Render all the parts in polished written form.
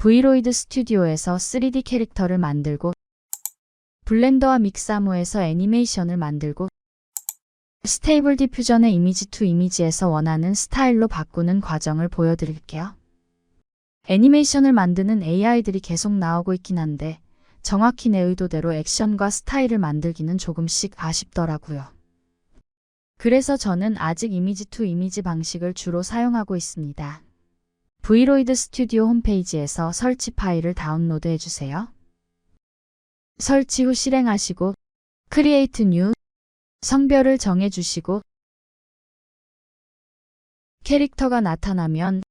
브이로이드 스튜디오에서 3D 캐릭터를 만들고, 블렌더와 믹사모에서 애니메이션을 만들고, 스테이블 디퓨전의 이미지 투 이미지에서 원하는 스타일로 바꾸는 과정을 보여드릴게요. 애니메이션을 만드는 AI들이 계속 나오고 있긴 한데 정확히 내 의도대로 액션과 스타일을 만들기는 조금씩 아쉽더라고요. 그래서 저는 아직 이미지 투 이미지 방식을 주로 사용하고 있습니다. 브이로이드 스튜디오 홈페이지에서 설치 파일을 다운로드 해주세요. 설치 후 실행하시고 Create New 성별을 정해주시고 캐릭터가 나타나면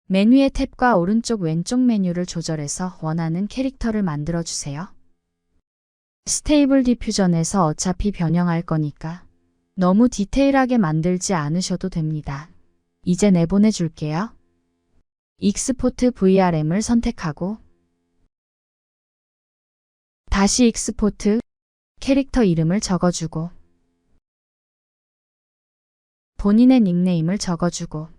메뉴의 탭과 오른쪽 왼쪽 메뉴를 조절해서 원하는 캐릭터를 만들어주세요. 스테이블 디퓨전에서 어차피 변형할 거니까 너무 디테일하게 만들지 않으셔도 됩니다. 이제 내보내줄게요. 익스포트 VRM을 선택하고 다시 익스포트 캐릭터 이름을 적어주고 본인의 닉네임을 적어주고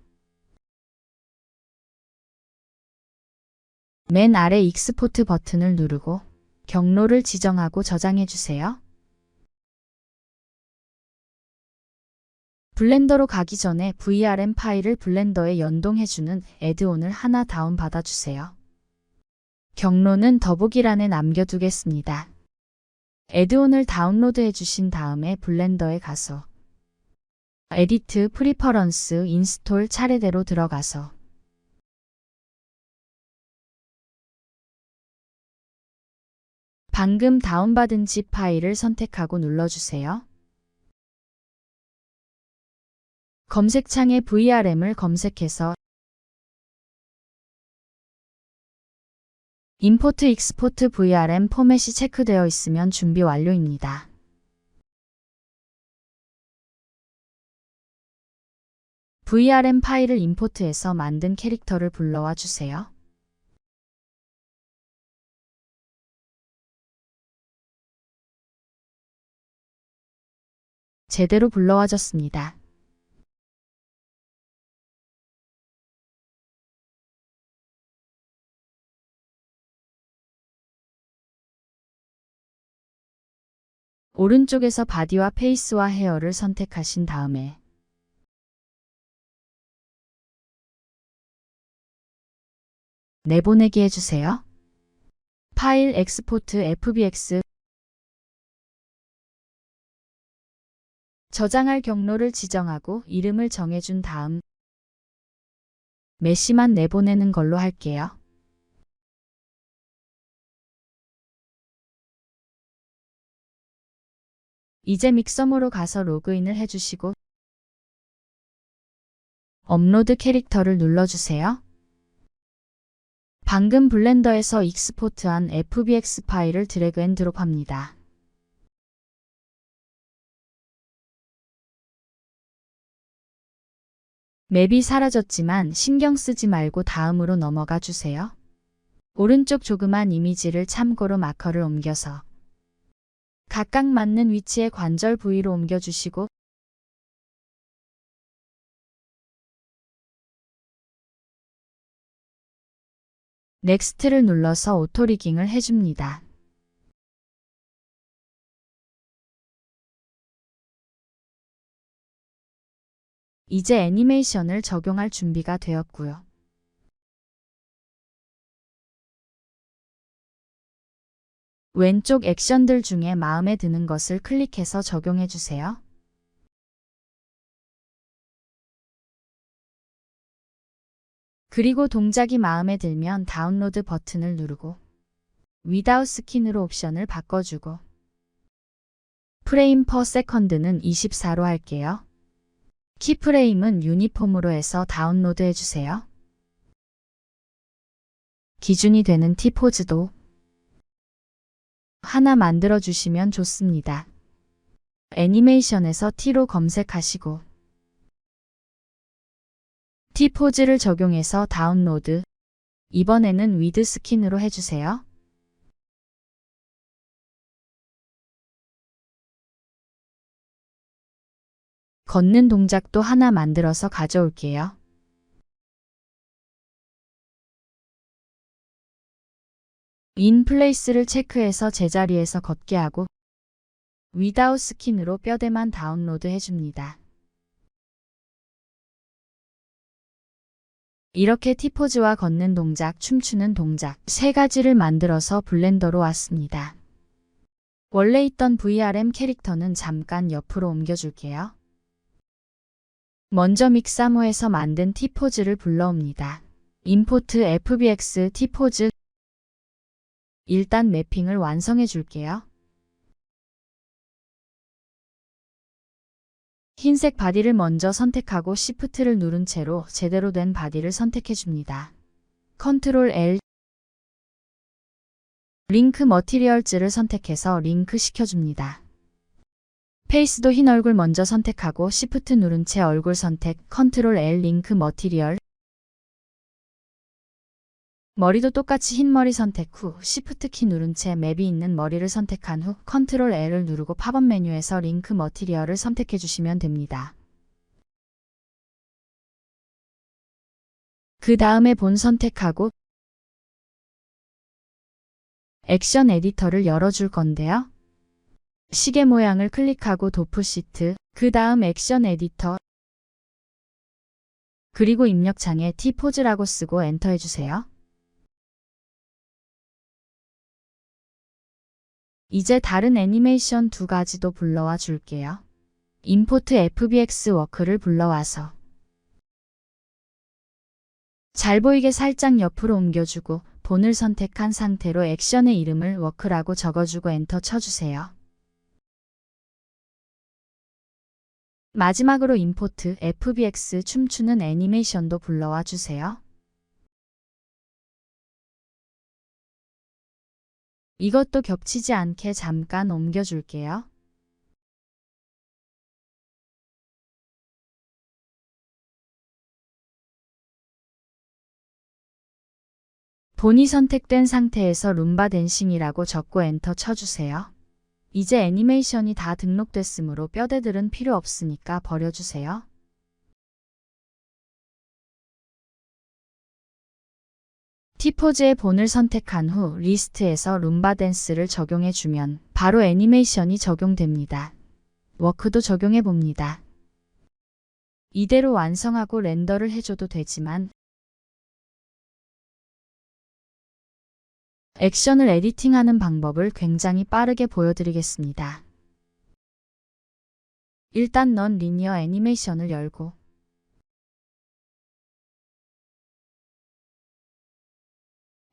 맨 아래 익스포트 버튼을 누르고 경로를 지정하고 저장해주세요. 블렌더로 가기 전에 VRM 파일을 블렌더에 연동해주는 애드온을 하나 다운받아주세요. 경로는 더보기란에 남겨두겠습니다. 애드온을 다운로드해주신 다음에 블렌더에 가서 에디트, 프리퍼런스, 인스톨 차례대로 들어가서 방금 다운받은 zip 파일을 선택하고 눌러주세요. 검색창에 VRM을 검색해서 임포트 익스포트 VRM 포맷이 체크되어 있으면 준비 완료입니다. VRM 파일을 임포트해서 만든 캐릭터를 불러와 주세요. 제대로 불러와졌습니다. 오른쪽에서 바디와 페이스와 헤어를 선택하신 다음에 내보내기 해주세요. 파일 엑스포트 FBX 저장할 경로를 지정하고 이름을 정해준 다음 메시만 내보내는 걸로 할게요. 이제 믹서모로 가서 로그인을 해주시고 업로드 캐릭터를 눌러주세요. 방금 블렌더에서 익스포트한 FBX 파일을 드래그 앤 드롭합니다. 맵이 사라졌지만 신경 쓰지 말고 다음으로 넘어가 주세요. 오른쪽 조그만 이미지를 참고로 마커를 옮겨서 각각 맞는 위치의 관절 부위로 옮겨주시고 넥스트를 눌러서 오토리깅을 해줍니다. 이제 애니메이션을 적용할 준비가 되었고요. 왼쪽 액션들 중에 마음에 드는 것을 클릭해서 적용해주세요. 그리고 동작이 마음에 들면 다운로드 버튼을 누르고 Without Skin으로 옵션을 바꿔주고 프레임 퍼 세컨드는 24로 할게요. 키프레임은 유니폼으로 해서 다운로드 해주세요. 기준이 되는 T포즈도 하나 만들어 주시면 좋습니다. 애니메이션에서 T로 검색하시고 T포즈를 적용해서 다운로드, 이번에는 위드 스킨으로 해주세요. 걷는 동작도 하나 만들어서 가져올게요. In place를 체크해서 제자리에서 걷게 하고 Without Skin으로 뼈대만 다운로드 해줍니다. 이렇게 T포즈와 걷는 동작, 춤추는 동작 세 가지를 만들어서 블렌더로 왔습니다. 원래 있던 VRM 캐릭터는 잠깐 옆으로 옮겨줄게요. 먼저 믹사모에서 만든 T포즈를 불러옵니다. 임포트 FBX T포즈. 일단 매핑을 완성해 줄게요. 흰색 바디를 먼저 선택하고 Shift를 누른 채로 제대로 된 바디를 선택해 줍니다. Ctrl L. 링크 머티리얼즈를 선택해서 링크 시켜줍니다. 페이스도 흰 얼굴 먼저 선택하고 Shift 누른 채 얼굴 선택, Ctrl L 링크 머티리얼. 머리도 똑같이 흰 머리 선택 후 Shift 키 누른 채 맵이 있는 머리를 선택한 후 Ctrl L을 누르고 팝업 메뉴에서 링크 머티리얼을 선택해 주시면 됩니다. 그 다음에 본 선택하고 액션 에디터를 열어줄 건데요. 시계 모양을 클릭하고 도프 시트, 그 다음 액션 에디터, 그리고 입력창에 T포즈라고 쓰고 엔터 해주세요. 이제 다른 애니메이션 두 가지도 불러와 줄게요. 임포트 FBX 워크를 불러와서 잘 보이게 살짝 옆으로 옮겨주고 본을 선택한 상태로 액션의 이름을 워크라고 적어주고 엔터 쳐주세요. 마지막으로 임포트 FBX 춤추는 애니메이션도 불러와 주세요. 이것도 겹치지 않게 잠깐 옮겨줄게요. 본이 선택된 상태에서 룸바 댄싱이라고 적고 엔터 쳐주세요. 이제 애니메이션이 다 등록됐으므로 뼈대들은 필요 없으니까 버려주세요. T포즈의 본을 선택한 후 리스트에서 룸바 댄스를 적용해주면 바로 애니메이션이 적용됩니다. 워크도 적용해봅니다. 이대로 완성하고 렌더를 해줘도 되지만 액션을 에디팅하는 방법을 굉장히 빠르게 보여드리겠습니다. 일단 넌 리니어 애니메이션을 열고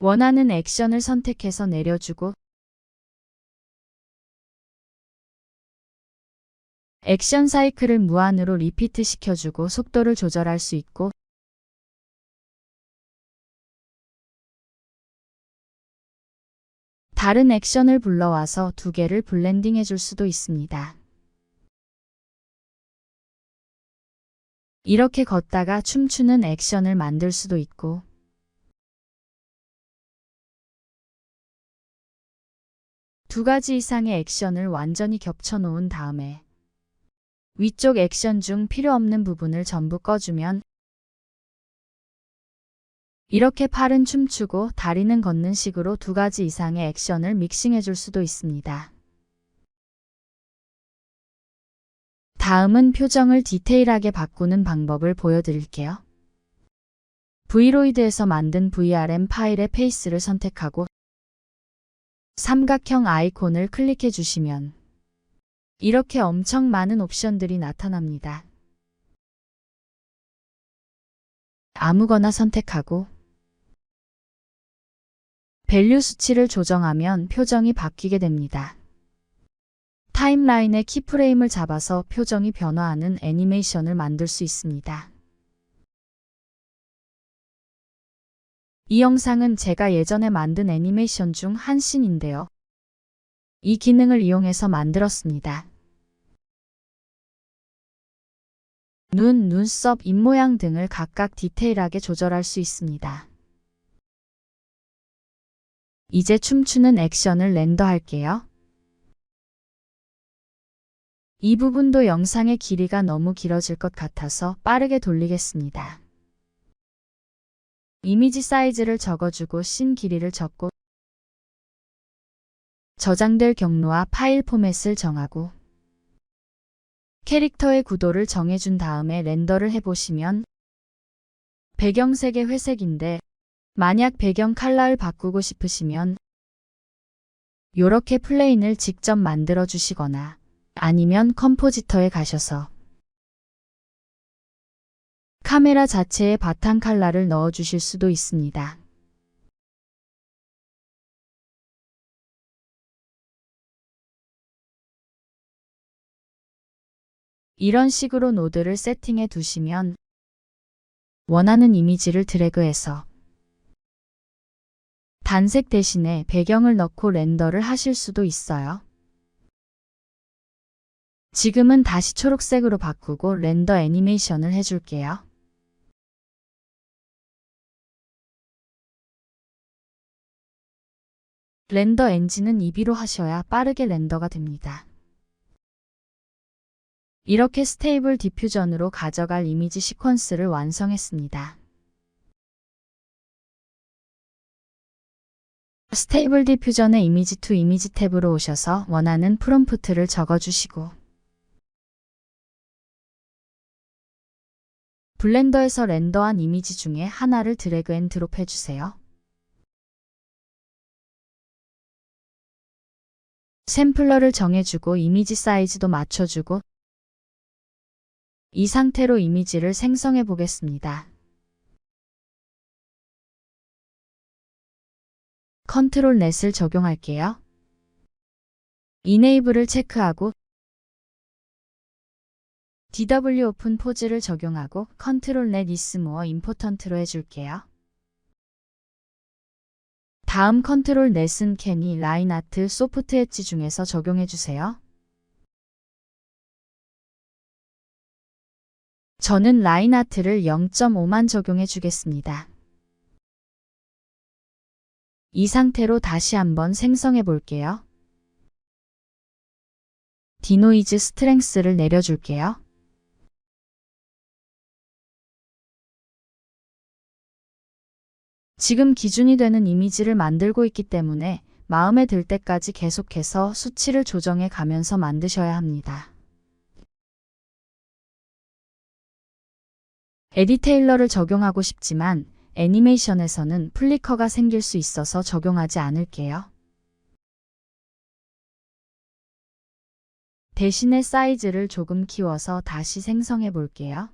원하는 액션을 선택해서 내려주고 액션 사이클을 무한으로 리피트 시켜주고 속도를 조절할 수 있고 다른 액션을 불러와서 두 개를 블렌딩 해줄 수도 있습니다. 이렇게 걷다가 춤추는 액션을 만들 수도 있고 두 가지 이상의 액션을 완전히 겹쳐 놓은 다음에 위쪽 액션 중 필요 없는 부분을 전부 꺼주면 이렇게 팔은 춤추고 다리는 걷는 식으로 두 가지 이상의 액션을 믹싱해 줄 수도 있습니다. 다음은 표정을 디테일하게 바꾸는 방법을 보여드릴게요. 브이로이드에서 만든 VRM 파일의 페이스를 선택하고 삼각형 아이콘을 클릭해 주시면 이렇게 엄청 많은 옵션들이 나타납니다. 아무거나 선택하고 밸류 수치를 조정하면 표정이 바뀌게 됩니다. 타임라인에 키프레임을 잡아서 표정이 변화하는 애니메이션을 만들 수 있습니다. 이 영상은 제가 예전에 만든 애니메이션 중 한 씬인데요. 이 기능을 이용해서 만들었습니다. 눈, 눈썹, 입모양 등을 각각 디테일하게 조절할 수 있습니다. 이제 춤추는 액션을 렌더할게요. 이 부분도 영상의 길이가 너무 길어질 것 같아서 빠르게 돌리겠습니다. 이미지 사이즈를 적어주고 씬 길이를 적고 저장될 경로와 파일 포맷을 정하고 캐릭터의 구도를 정해준 다음에 렌더를 해보시면 배경색의 회색인데 만약 배경 컬러를 바꾸고 싶으시면 요렇게 플레인을 직접 만들어 주시거나 아니면 컴포지터에 가셔서 카메라 자체에 바탕 컬러를 넣어 주실 수도 있습니다. 이런 식으로 노드를 세팅해 두시면 원하는 이미지를 드래그해서 단색 대신에 배경을 넣고 렌더를 하실 수도 있어요. 지금은 다시 초록색으로 바꾸고 렌더 애니메이션을 해줄게요. 렌더 엔진은 2B로 하셔야 빠르게 렌더가 됩니다. 이렇게 스테이블 디퓨전으로 가져갈 이미지 시퀀스를 완성했습니다. 스테이블 디퓨전의 이미지 투 이미지 탭으로 오셔서 원하는 프롬프트를 적어주시고 블렌더에서 렌더한 이미지 중에 하나를 드래그 앤 드롭 해주세요. 샘플러를 정해주고 이미지 사이즈도 맞춰주고 이 상태로 이미지를 생성해 보겠습니다. 컨트롤 넷을 적용할게요. 이네이블을 체크하고 DW 오픈 포즈를 적용하고 컨트롤 넷 is more important로 해줄게요. 다음 컨트롤 넷은 캐니 라인 아트 소프트 엣지 중에서 적용해주세요. 저는 라인 아트를 0.5만 적용해 주겠습니다. 이 상태로 다시 한번 생성해 볼게요. 디노이즈 스트렝스를 내려줄게요. 지금 기준이 되는 이미지를 만들고 있기 때문에 마음에 들 때까지 계속해서 수치를 조정해 가면서 만드셔야 합니다. 에디테일러를 적용하고 싶지만 애니메이션에서는 플리커가 생길 수 있어서 적용하지 않을게요. 대신에 사이즈를 조금 키워서 다시 생성해 볼게요.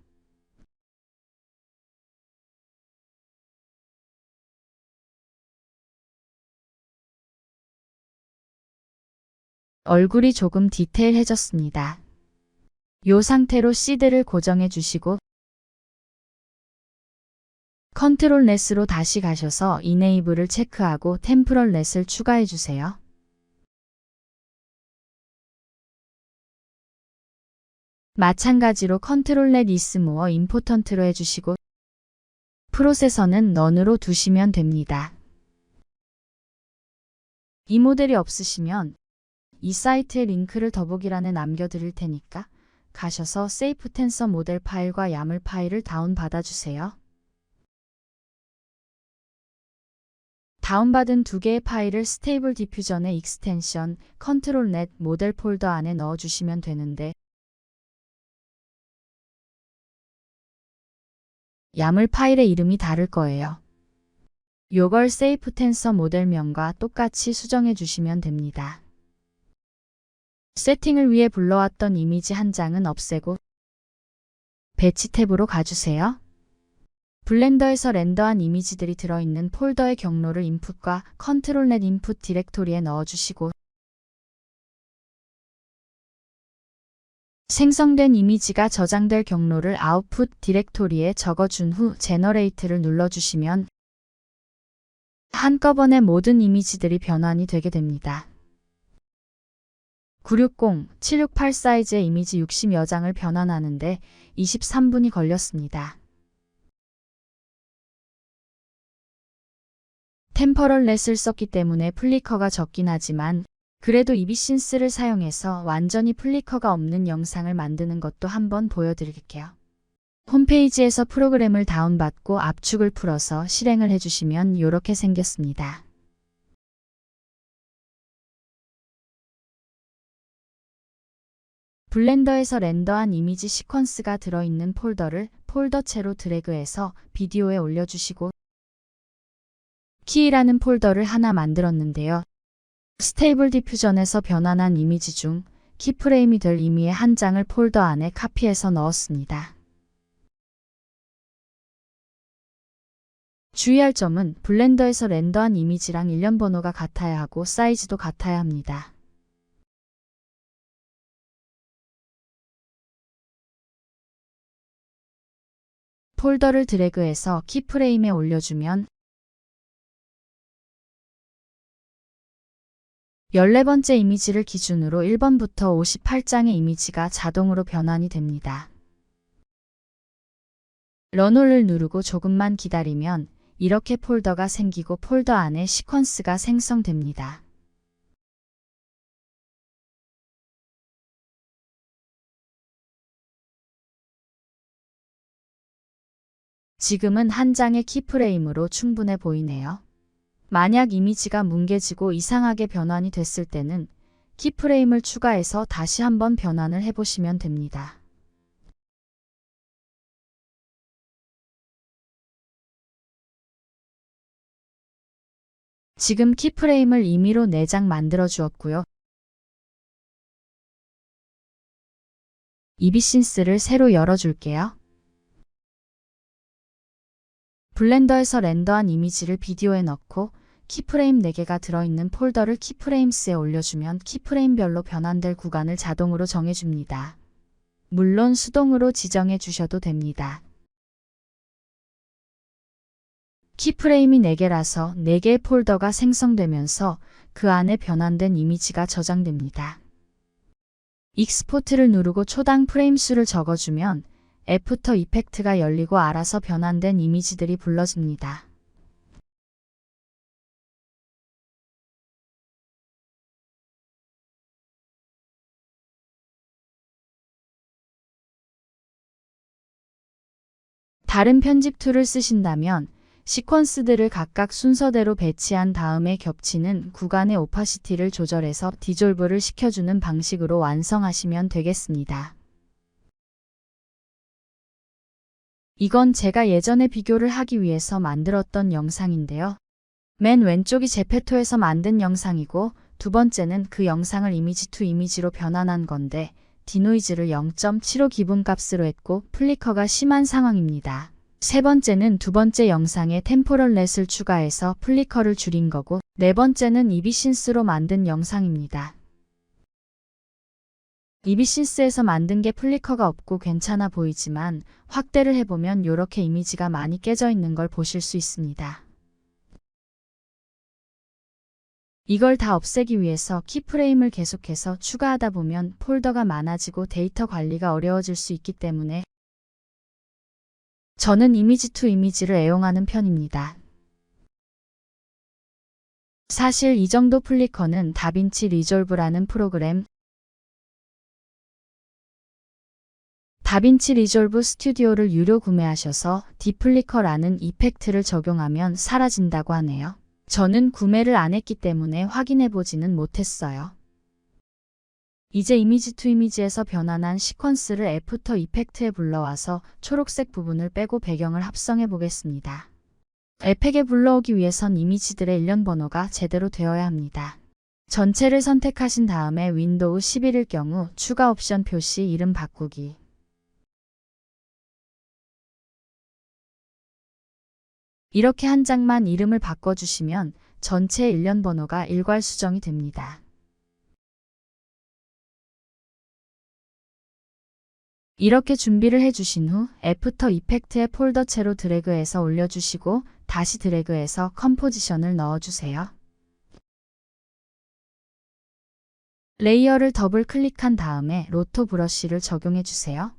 얼굴이 조금 디테일해졌습니다. 이 상태로 시드를 고정해 주시고 컨트롤 넷으로 다시 가셔서 이네이블을 체크하고 템포럴 넷을 추가해 주세요. 마찬가지로 컨트롤 넷 is more important로 해주시고 프로세서는 넌으로 두시면 됩니다. 이 모델이 없으시면 이 사이트의 링크를 더보기란에 남겨드릴 테니까 가셔서 세이프 텐서 모델 파일과 야물 파일을 다운받아 주세요. 다운받은 두 개의 파일을 스테이블 디퓨전의 익스텐션 컨트롤 넷 모델 폴더 안에 넣어주시면 되는데 야물 파일의 이름이 다를 거예요. 요걸 세이프 텐서 모델명과 똑같이 수정해 주시면 됩니다. 세팅을 위해 불러왔던 이미지 한 장은 없애고 배치 탭으로 가주세요. 블렌더에서 렌더한 이미지들이 들어있는 폴더의 경로를 인풋과 컨트롤 넷 인풋 디렉토리에 넣어주시고 생성된 이미지가 저장될 경로를 아웃풋 디렉토리에 적어준 후 제너레이트를 눌러주시면 한꺼번에 모든 이미지들이 변환이 되게 됩니다. 960, 768 사이즈의 이미지 60여 장을 변환하는데 23분이 걸렸습니다. 템퍼럴 넷을 썼기 때문에 플리커가 적긴 하지만 그래도 이비신스를 사용해서 완전히 플리커가 없는 영상을 만드는 것도 한번 보여드릴게요. 홈페이지에서 프로그램을 다운받고 압축을 풀어서 실행을 해주시면 이렇게 생겼습니다. 블렌더에서 렌더한 이미지 시퀀스가 들어있는 폴더를 폴더체로 드래그해서 비디오에 올려주시고 키라는 폴더를 하나 만들었는데요. 스테이블 디퓨전에서 변환한 이미지 중 키프레임이 될 이미의 한 장을 폴더 안에 카피해서 넣었습니다. 주의할 점은 블렌더에서 렌더한 이미지랑 일련 번호가 같아야 하고 사이즈도 같아야 합니다. 폴더를 드래그해서 키프레임에 올려주면 14번째 이미지를 기준으로 1번부터 58장의 이미지가 자동으로 변환이 됩니다. 런올을 누르고 조금만 기다리면 이렇게 폴더가 생기고 폴더 안에 시퀀스가 생성됩니다. 지금은 한 장의 키프레임으로 충분해 보이네요. 만약 이미지가 뭉개지고 이상하게 변환이 됐을 때는 키프레임을 추가해서 다시 한번 변환을 해보시면 됩니다. 지금 키프레임을 임의로 4장 만들어 주었고요. 이비신스를 새로 열어줄게요. 블렌더에서 렌더한 이미지를 비디오에 넣고 키프레임 4개가 들어있는 폴더를 키프레임스에 올려주면 키프레임별로 변환될 구간을 자동으로 정해줍니다. 물론 수동으로 지정해 주셔도 됩니다. 키프레임이 4개라서 4개의 폴더가 생성되면서 그 안에 변환된 이미지가 저장됩니다. 익스포트를 누르고 초당 프레임 수를 적어주면 애프터 이펙트가 열리고 알아서 변환된 이미지들이 불러집니다. 다른 편집 툴을 쓰신다면 시퀀스들을 각각 순서대로 배치한 다음에 겹치는 구간의 오파시티를 조절해서 디졸브를 시켜주는 방식으로 완성하시면 되겠습니다. 이건 제가 예전에 비교를 하기 위해서 만들었던 영상인데요. 맨 왼쪽이 제페토에서 만든 영상이고 두 번째는 그 영상을 이미지 투 이미지로 변환한 건데 디노이즈를 0.75 기본값으로 했고 플리커가 심한 상황입니다. 세 번째는 두 번째 영상에 템포럴 렛을 추가해서 플리커를 줄인 거고 네 번째는 이비신스로 만든 영상입니다. 이비신스에서 만든 게 플리커가 없고 괜찮아 보이지만 확대를 해보면 이렇게 이미지가 많이 깨져 있는 걸 보실 수 있습니다. 이걸 다 없애기 위해서 키프레임을 계속해서 추가하다 보면 폴더가 많아지고 데이터 관리가 어려워질 수 있기 때문에 저는 이미지 투 이미지를 애용하는 편입니다. 사실 이 정도 플리커는 다빈치 리졸브라는 프로그램 다빈치 리졸브 스튜디오를 유료 구매하셔서 디플리커라는 이펙트를 적용하면 사라진다고 하네요. 저는 구매를 안 했기 때문에 확인해 보지는 못했어요. 이제 이미지 투 이미지에서 변환한 시퀀스를 애프터 이펙트에 불러와서 초록색 부분을 빼고 배경을 합성해 보겠습니다. 에펙에 불러오기 위해선 이미지들의 일련 번호가 제대로 되어야 합니다. 전체를 선택하신 다음에 윈도우 11일 경우 추가 옵션 표시 이름 바꾸기 이렇게 한 장만 이름을 바꿔주시면 전체 일련 번호가 일괄 수정이 됩니다. 이렇게 준비를 해주신 후 애프터 이펙트의 폴더체로 드래그해서 올려주시고 다시 드래그해서 컴포지션을 넣어주세요. 레이어를 더블 클릭한 다음에 로토 브러쉬를 적용해주세요.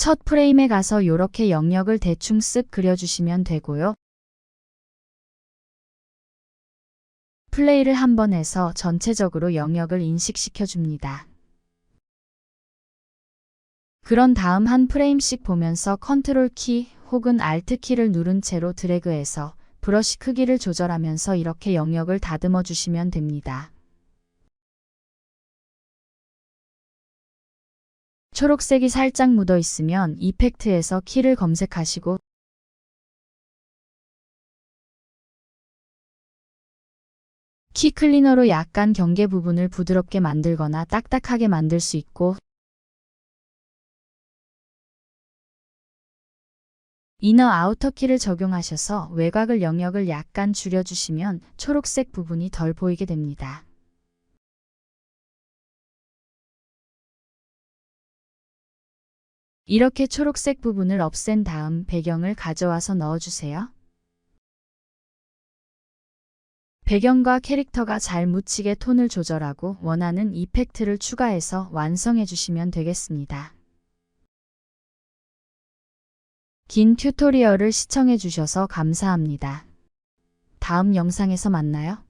첫 프레임에 가서 이렇게 영역을 대충 쓱 그려주시면 되고요. 플레이를 한번 해서 전체적으로 영역을 인식시켜줍니다. 그런 다음 한 프레임씩 보면서 컨트롤 키 혹은 알트 키를 누른 채로 드래그해서 브러쉬 크기를 조절하면서 이렇게 영역을 다듬어 주시면 됩니다. 초록색이 살짝 묻어 있으면 이펙트에서 키를 검색하시고 키 클리너로 약간 경계 부분을 부드럽게 만들거나 딱딱하게 만들 수 있고 이너 아우터 키를 적용하셔서 외곽을 영역을 약간 줄여주시면 초록색 부분이 덜 보이게 됩니다. 이렇게 초록색 부분을 없앤 다음 배경을 가져와서 넣어주세요. 배경과 캐릭터가 잘 묻히게 톤을 조절하고 원하는 이펙트를 추가해서 완성해 주시면 되겠습니다. 긴 튜토리얼을 시청해 주셔서 감사합니다. 다음 영상에서 만나요.